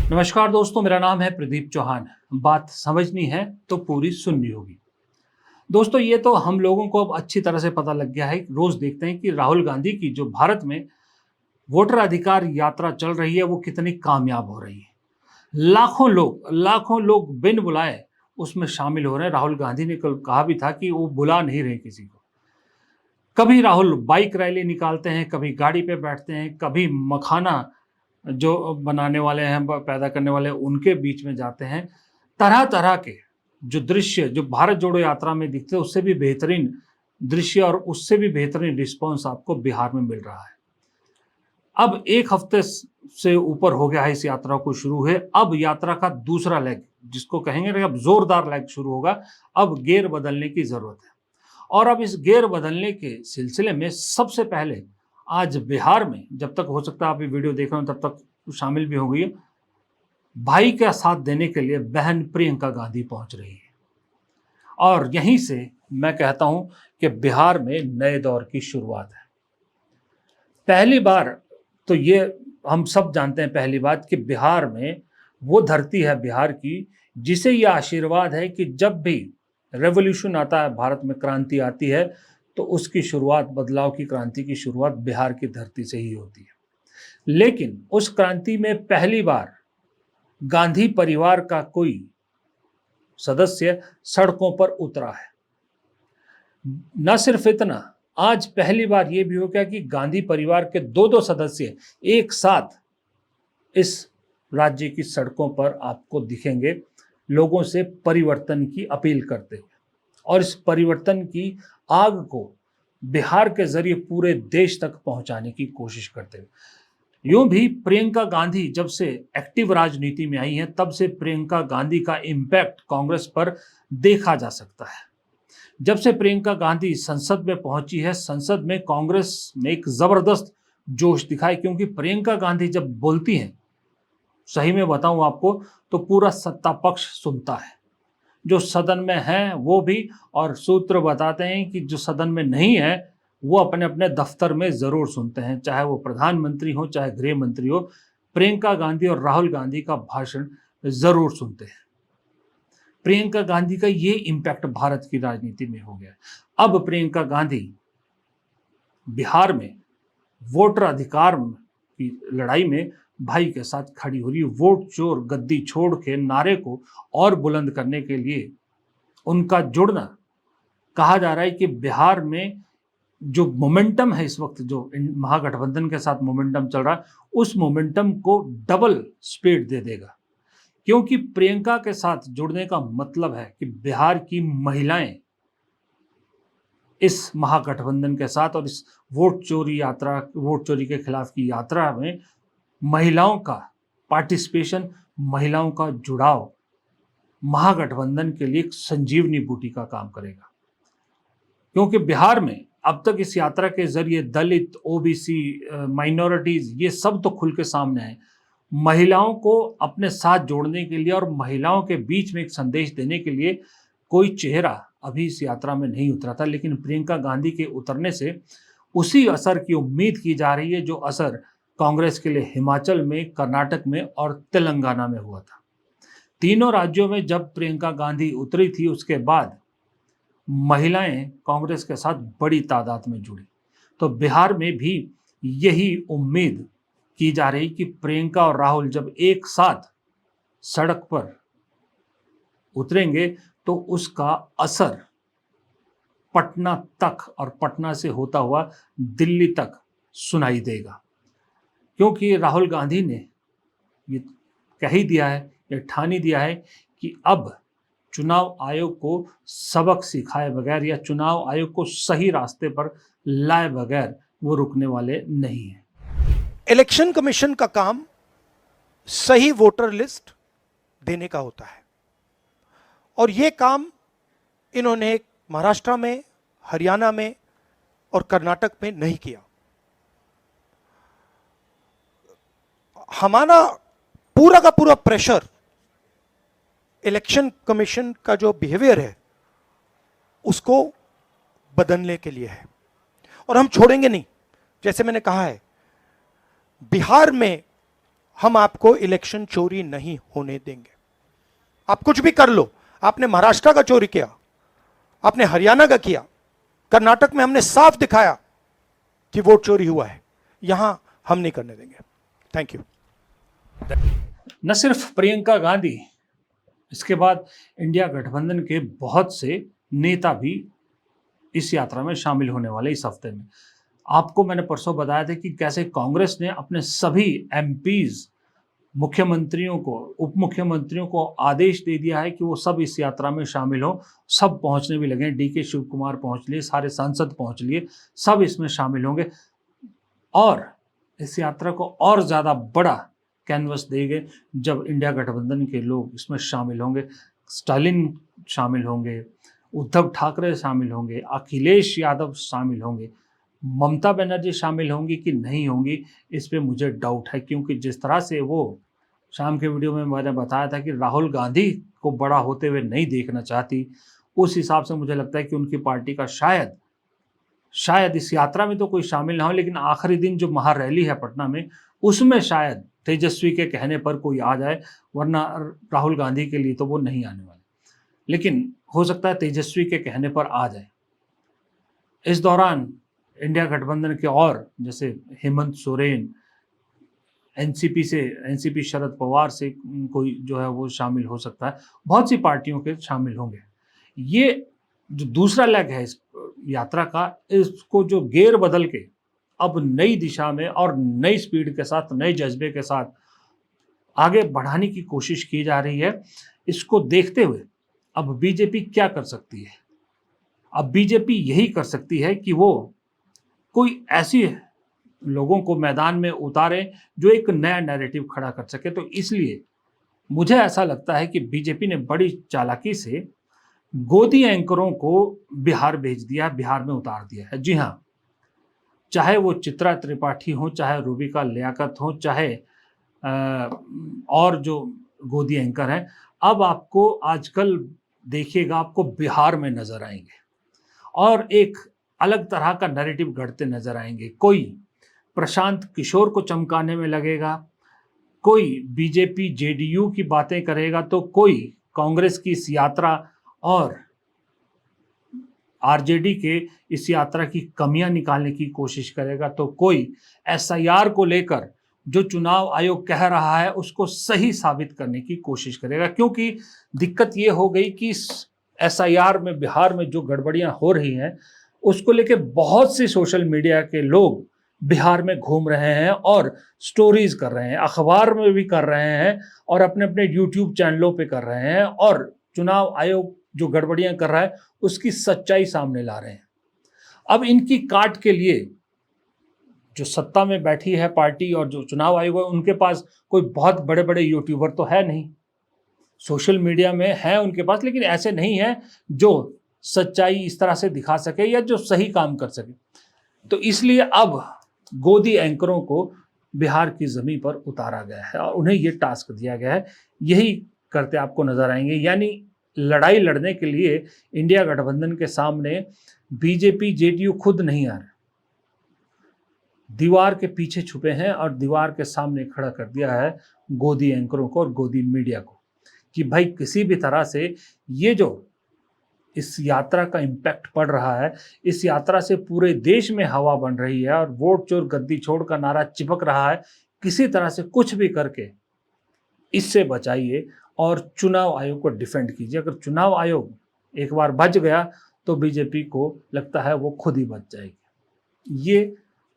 नमस्कार दोस्तों, मेरा नाम है प्रदीप चौहान। बात समझनी है तो पूरी सुननी होगी। दोस्तों, ये तो हम लोगों को अब अच्छी तरह से पता लग गया है। रोज देखते हैं कि राहुल गांधी की जो भारत में वोटर अधिकार यात्रा चल रही है वो कितनी कामयाब हो रही है। लाखों लोग बिन बुलाए उसमें शामिल हो रहे हैं। राहुल गांधी ने कल कहा भी था कि वो बुला नहीं रहे किसी को। कभी राहुल बाइक रैली निकालते हैं, कभी गाड़ी पे बैठते हैं, कभी मखाना जो बनाने वाले हैं, पैदा करने वाले हैं, उनके बीच में जाते हैं। तरह तरह के जो दृश्य जो भारत जोड़ो यात्रा में दिखते हैं, उससे भी बेहतरीन दृश्य और उससे भी बेहतरीन रिस्पॉन्स आपको बिहार में मिल रहा है। अब एक हफ्ते से ऊपर हो गया है इस यात्रा को शुरू हुए। अब यात्रा का दूसरा लेग, जिसको कहेंगे ना, अब जोरदार लेग शुरू होगा। अब गेयर बदलने की जरूरत है और अब इस गेयर बदलने के सिलसिले में सबसे पहले आज बिहार में, जब तक हो सकता है आप ये वीडियो देख रहे हो तब तक शामिल भी हो गई है, भाई का साथ देने के लिए बहन प्रियंका गांधी पहुंच रही है। और यहीं से मैं कहता हूं कि बिहार में नए दौर की शुरुआत है। पहली बार तो ये हम सब जानते हैं, पहली बात कि बिहार में वो धरती है बिहार की, जिसे ये आशीर्वाद है कि जब भी रेवोल्यूशन आता है, भारत में क्रांति आती है, तो उसकी शुरुआत, बदलाव की क्रांति की शुरुआत बिहार की धरती से ही होती है। लेकिन उस क्रांति में पहली बार गांधी परिवार का कोई सदस्य सड़कों पर उतरा है। न सिर्फ इतना, आज पहली बार यह भी हो गया कि गांधी परिवार के दो दो सदस्य एक साथ इस राज्य की सड़कों पर आपको दिखेंगे, लोगों से परिवर्तन की अपील करते हुए, और इस परिवर्तन की आग को बिहार के जरिए पूरे देश तक पहुंचाने की कोशिश करते हुए। यूं भी प्रियंका गांधी जब से एक्टिव राजनीति में आई हैं, तब से प्रियंका गांधी का इम्पैक्ट कांग्रेस पर देखा जा सकता है। जब से प्रियंका गांधी संसद में पहुंची है, संसद में कांग्रेस ने एक जबरदस्त जोश दिखाया, क्योंकि प्रियंका गांधी जब बोलती हैं, सही में बताऊं आपको, तो पूरा सत्ता पक्ष सुनता है। जो सदन में है वो भी, और सूत्र बताते हैं कि जो सदन में नहीं है वो अपने अपने दफ्तर में जरूर सुनते हैं, चाहे वो प्रधानमंत्री हो चाहे गृह मंत्री हो, प्रियंका गांधी और राहुल गांधी का भाषण जरूर सुनते हैं। प्रियंका गांधी का ये इम्पैक्ट भारत की राजनीति में हो गया। अब प्रियंका गांधी बिहार में वोटर अधिकार की लड़ाई में भाई के साथ खड़ी हो रही है। वोट चोर गद्दी छोड़ के नारे को और बुलंद करने के लिए उनका जुड़ना, कहा जा रहा है कि बिहार में जो मोमेंटम है इस वक्त, जो महागठबंधन के साथ मोमेंटम चल रहा है, उस मोमेंटम को डबल स्पीड दे देगा। क्योंकि प्रियंका के साथ जुड़ने का मतलब है कि बिहार की महिलाएं इस महागठबंधन के साथ और इस वोट चोरी के खिलाफ की यात्रा में महिलाओं का पार्टिसिपेशन, महिलाओं का जुड़ाव महागठबंधन के लिए एक संजीवनी बूटी का काम करेगा। क्योंकि बिहार में अब तक इस यात्रा के जरिए दलित, ओबीसी, माइनॉरिटीज, ये सब तो खुल के सामने आए। महिलाओं को अपने साथ जोड़ने के लिए और महिलाओं के बीच में एक संदेश देने के लिए कोई चेहरा अभी इस यात्रा में नहीं उतरा था, लेकिन प्रियंका गांधी के उतरने से उसी असर की उम्मीद की जा रही है जो असर कांग्रेस के लिए हिमाचल में, कर्नाटक में और तेलंगाना में हुआ था। तीनों राज्यों में जब प्रियंका गांधी उतरी थी, उसके बाद महिलाएं कांग्रेस के साथ बड़ी तादाद में जुड़ी। तो बिहार में भी यही उम्मीद की जा रही कि प्रियंका और राहुल जब एक साथ सड़क पर उतरेंगे तो उसका असर पटना तक और पटना से होता हुआ दिल्ली तक सुनाई देगा। क्योंकि राहुल गांधी ने ये कह ही दिया है, ये ठान ही दिया है कि अब चुनाव आयोग को सबक सिखाए बगैर या चुनाव आयोग को सही रास्ते पर लाए बगैर वो रुकने वाले नहीं हैं। इलेक्शन कमीशन का काम सही वोटर लिस्ट देने का होता है, और ये काम इन्होंने महाराष्ट्र में, हरियाणा में और कर्नाटक में नहीं किया। हमारा पूरा का पूरा प्रेशर इलेक्शन कमीशन का जो बिहेवियर है उसको बदलने के लिए है, और हम छोड़ेंगे नहीं। जैसे मैंने कहा है, बिहार में हम आपको इलेक्शन चोरी नहीं होने देंगे। आप कुछ भी कर लो, आपने महाराष्ट्र का चोरी किया, आपने हरियाणा का किया, कर्नाटक में हमने साफ दिखाया कि वोट चोरी हुआ है, यहां हम नहीं करने देंगे। Thank you. न सिर्फ प्रियंका गांधी, इसके बाद इंडिया गठबंधन के बहुत से नेता भी इस यात्रा में शामिल होने वाले इस हफ्ते में। आपको मैंने परसों बताया था कि कैसे कांग्रेस ने अपने सभी एमपीज, मुख्यमंत्रियों को, उप मुख्यमंत्रियों को आदेश दे दिया है कि वो सब इस यात्रा में शामिल हो। सब पहुंचने भी लगे, डीके शिव कुमार पहुंच लिए, सारे सांसद पहुंच लिए, सब इसमें शामिल होंगे और इस यात्रा को और ज़्यादा बड़ा कैनवस देंगे जब इंडिया गठबंधन के लोग इसमें शामिल होंगे। स्टालिन शामिल होंगे, उद्धव ठाकरे शामिल होंगे, अखिलेश यादव शामिल होंगे, ममता बनर्जी शामिल होंगी कि नहीं होंगी, इस पे मुझे डाउट है, क्योंकि जिस तरह से वो शाम के वीडियो में मैंने बताया था कि राहुल गांधी को बड़ा होते हुए नहीं देखना चाहती, उस हिसाब से मुझे लगता है कि उनकी पार्टी का शायद इस यात्रा में तो कोई शामिल ना हो, लेकिन आखिरी दिन जो महारैली है पटना में, उसमें शायद तेजस्वी के कहने पर कोई आ जाए, वरना राहुल गांधी के लिए तो वो नहीं आने वाले, लेकिन हो सकता है तेजस्वी के कहने पर आ जाए। इस दौरान इंडिया गठबंधन के और जैसे हेमंत सोरेन, एनसीपी शरद पवार से कोई जो है वो शामिल हो सकता है, बहुत सी पार्टियों के शामिल होंगे। ये जो दूसरा लेग है इस यात्रा का, इसको जो गेयर बदल के अब नई दिशा में और नई स्पीड के साथ, नए जज्बे के साथ आगे बढ़ाने की कोशिश की जा रही है। इसको देखते हुए अब बीजेपी क्या कर सकती है? अब बीजेपी यही कर सकती है कि वो कोई ऐसी लोगों को मैदान में उतारे जो एक नया नैरेटिव खड़ा कर सके। तो इसलिए मुझे ऐसा लगता है कि बीजेपी ने बड़ी चालाकी से गोदी एंकरों को बिहार भेज दिया, बिहार में उतार दिया है। जी हाँ, चाहे वो चित्रा त्रिपाठी हो, चाहे रूबिका लियाकत हो, चाहे और जो गोदी एंकर हैं, अब आपको आजकल देखिएगा आपको बिहार में नजर आएंगे और एक अलग तरह का नैरेटिव गढ़ते नजर आएंगे। कोई प्रशांत किशोर को चमकाने में लगेगा, कोई बीजेपी जेडीयू की बातें करेगा, तो कोई कांग्रेस की इस यात्रा और आरजेडी के इस यात्रा की कमियां निकालने की कोशिश करेगा, तो कोई एसआईआर को लेकर जो चुनाव आयोग कह रहा है उसको सही साबित करने की कोशिश करेगा। क्योंकि दिक्कत ये हो गई कि एसआईआर में बिहार में जो गड़बड़ियां हो रही हैं उसको लेके बहुत से सोशल मीडिया के लोग बिहार में घूम रहे हैं और स्टोरीज कर रहे हैं, अखबार में भी कर रहे हैं और अपने अपने यूट्यूब चैनलों पे कर रहे हैं और चुनाव आयोग जो गड़बड़ियां कर रहा है उसकी सच्चाई सामने ला रहे हैं। अब इनकी काट के लिए जो सत्ता में बैठी है पार्टी और जो चुनाव आयोग है, उनके पास कोई बहुत बड़े बड़े यूट्यूबर तो है नहीं, सोशल मीडिया में है उनके पास, लेकिन ऐसे नहीं है जो सच्चाई इस तरह से दिखा सके या जो सही काम कर सके। तो इसलिए अब गोदी एंकरों को बिहार की जमीन पर उतारा गया है और उन्हें यह टास्क दिया गया है। यही करते आपको नजर आएंगे, यानी लड़ाई लड़ने के लिए इंडिया गठबंधन के सामने बीजेपी जेडीयू खुद नहीं आ रहे, दीवार के पीछे छुपे हैं और दीवार के सामने खड़ा कर दिया है गोदी एंकरों को और गोदी मीडिया को कि भाई किसी भी तरह से ये जो इस यात्रा का इम्पैक्ट पड़ रहा है, इस यात्रा से पूरे देश में हवा बन रही है और वोट चोर गद्दी छोड़ का नारा चिपक रहा है, किसी तरह से कुछ भी करके इससे बचाइए और चुनाव आयोग को डिफेंड कीजिए। अगर चुनाव आयोग एक बार बच गया तो बीजेपी को लगता है वो खुद ही बच जाएगी। ये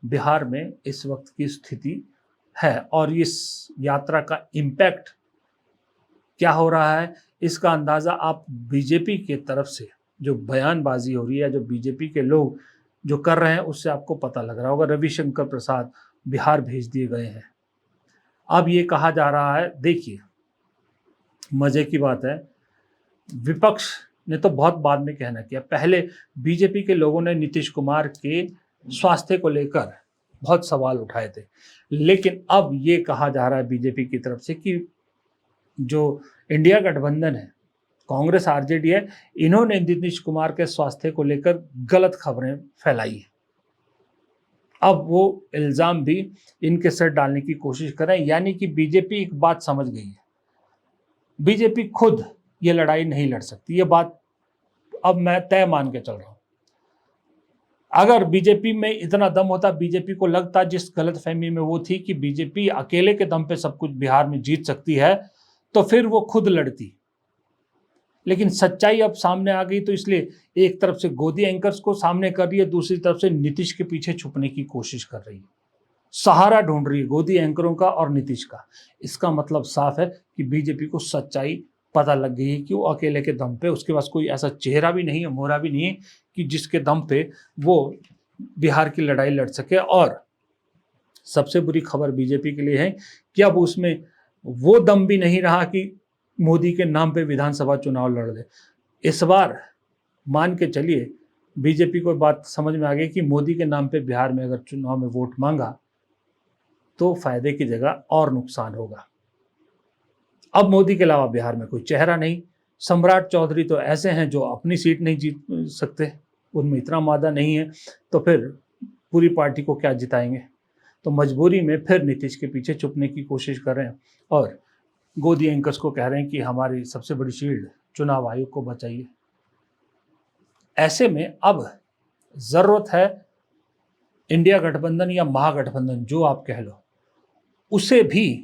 बिहार में इस वक्त की स्थिति है और इस यात्रा का इम्पैक्ट क्या हो रहा है इसका अंदाज़ा आप बीजेपी के तरफ से जो बयानबाजी हो रही है, जो बीजेपी के लोग जो कर रहे हैं, उससे आपको पता लग रहा होगा। रविशंकर प्रसाद बिहार भेज दिए गए हैं। अब ये कहा जा रहा है, देखिए मजे की बात है, विपक्ष ने तो बहुत बाद में कहना किया, पहले बीजेपी के लोगों ने नीतीश कुमार के स्वास्थ्य को लेकर बहुत सवाल उठाए थे, लेकिन अब ये कहा जा रहा है बीजेपी की तरफ से कि जो इंडिया गठबंधन है, कांग्रेस आरजेडी है, इन्होंने नीतीश कुमार के स्वास्थ्य को लेकर गलत खबरें फैलाई है। अब वो इल्ज़ाम भी इनके सर डालने की कोशिश करें, यानी कि बीजेपी एक बात समझ गई है, बीजेपी खुद ये लड़ाई नहीं लड़ सकती, ये बात अब मैं तय मान के चल रहा हूं। अगर बीजेपी में इतना दम होता, बीजेपी को लगता, जिस गलतफहमी में वो थी कि बीजेपी अकेले के दम पे सब कुछ बिहार में जीत सकती है, तो फिर वो खुद लड़ती। लेकिन सच्चाई अब सामने आ गई, तो इसलिए एक तरफ से गोदी एंकर्स को सामने कर रही है, दूसरी तरफ से नीतीश के पीछे छुपने की कोशिश कर रही है, सहारा ढूंढ रही है गोदी एंकरों का और नीतीश का। इसका मतलब साफ है कि बीजेपी को सच्चाई पता लग गई है कि वो अकेले के दम पे, उसके पास कोई ऐसा चेहरा भी नहीं है, मोहरा भी नहीं है कि जिसके दम पे वो बिहार की लड़ाई लड़ सके। और सबसे बुरी खबर बीजेपी के लिए है कि अब उसमें वो दम भी नहीं रहा कि मोदी के नाम पे विधानसभा चुनाव लड़ ले। इस बार मान के चलिए बीजेपी को बात समझ में आ गई कि मोदी के नाम पे बिहार में अगर चुनाव में वोट मांगा तो फायदे की जगह और नुकसान होगा। अब मोदी के अलावा बिहार में कोई चेहरा नहीं। सम्राट चौधरी तो ऐसे हैं जो अपनी सीट नहीं जीत सकते, उनमें इतना मादा नहीं है, तो फिर पूरी पार्टी को क्या जिताएंगे। तो मजबूरी में फिर नीतीश के पीछे छुपने की कोशिश कर रहे हैं और गोदी एंकर्स को कह रहे हैं कि हमारी सबसे बड़ी शील्ड चुनाव आयोग को बचाइए। ऐसे में अब जरूरत है इंडिया गठबंधन या महागठबंधन जो आप कह लो, उसे भी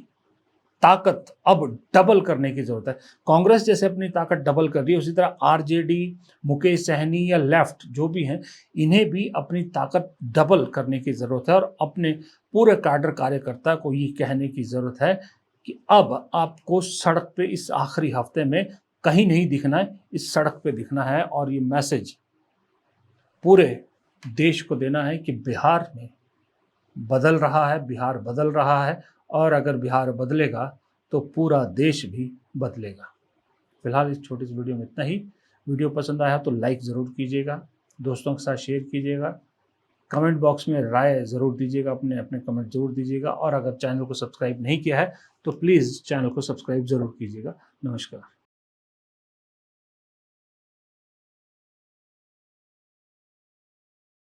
ताकत अब डबल करने की जरूरत है। कांग्रेस जैसे अपनी ताकत डबल कर रही है, उसी तरह आरजेडी, मुकेश सहनी या लेफ्ट जो भी हैं, इन्हें भी अपनी ताकत डबल करने की जरूरत है और अपने पूरे कैडर कार्यकर्ता को ये कहने की जरूरत है कि अब आपको सड़क पे इस आखिरी हफ्ते में कहीं नहीं दिखना है, इस सड़क पे दिखना है और ये मैसेज पूरे देश को देना है कि बिहार में बदल रहा है, बिहार बदल रहा है और अगर बिहार बदलेगा तो पूरा देश भी बदलेगा। फिलहाल इस छोटी सी वीडियो में इतना ही। वीडियो पसंद आया तो लाइक ज़रूर कीजिएगा, दोस्तों के साथ शेयर कीजिएगा, कमेंट बॉक्स में राय ज़रूर दीजिएगा, अपने अपने कमेंट ज़रूर दीजिएगा और अगर चैनल को सब्सक्राइब नहीं किया है तो प्लीज़ चैनल को सब्सक्राइब ज़रूर कीजिएगा। नमस्कार।